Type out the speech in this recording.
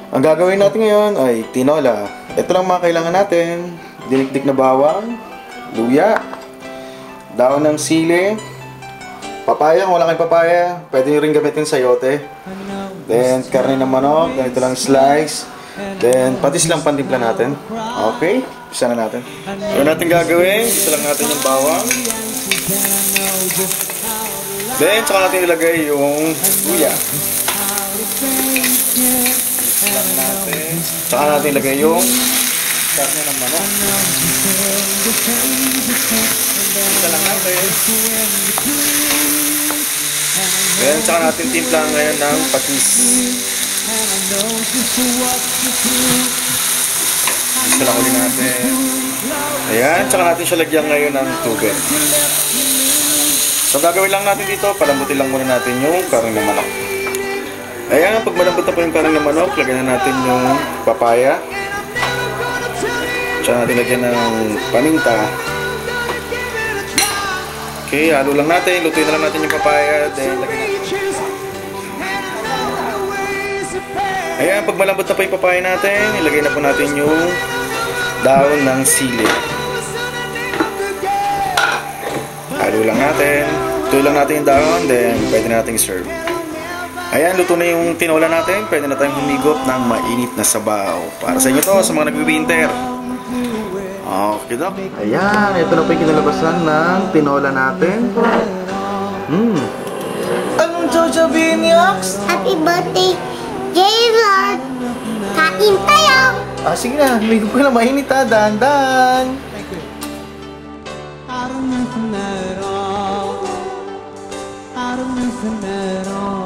Ang gagawin natin ngayon ay tinola. Ito lang mga kailangan natin. Dinikdik na bawang, luya, daon ng sili, papaya kung wala kayong papaya. Pwede nyo rin gamitin sayote. Then karne ng manok, ganito lang slice. Then patis lang pantimpla natin. Okay, isa na natin. Ano natin gagawin? Ito lang natin yung bawang. Then saka natin ilagay yung luya. Lang natin. Saka natin ilagay yung karne ng manok. Isa lang natin. Then saka natin timpla ngayon ng patis. Isa lang ulit natin. Ayan, saka natin siya lagyan ngayon ng tubig. So gagawin lang natin dito, palambutin lang muna natin yung karne ng manok. Ayan, pag malambot na po yung karne ng manok, lagyan na natin yung papaya. Tsaka natin lagyan ng paminta. Okay, halo lang natin. Lutuin na lang natin yung papaya. Then, lagyan natin. Ayan, pag malambot na po yung papaya natin, ilagay na po natin yung daon ng sili. Halo lang natin. Lutuin lang natin yung daon, then pwede na natin serve. Ayan, luto na yung tinola natin. Pwede na tayong humigop ng mainit na sabaw. Para sa inyo to, sa mga nag-winter. Okay, Doc. Ayan, ito na po yung kinalabasan ng tinola natin. Anong sasabihin ni Ax? Happy birthday, J-Lord! Kain tayo! Sige na, humigop ka na mainit ha. Dahan-dahan. I don't know from that at all. I don't know from that at all.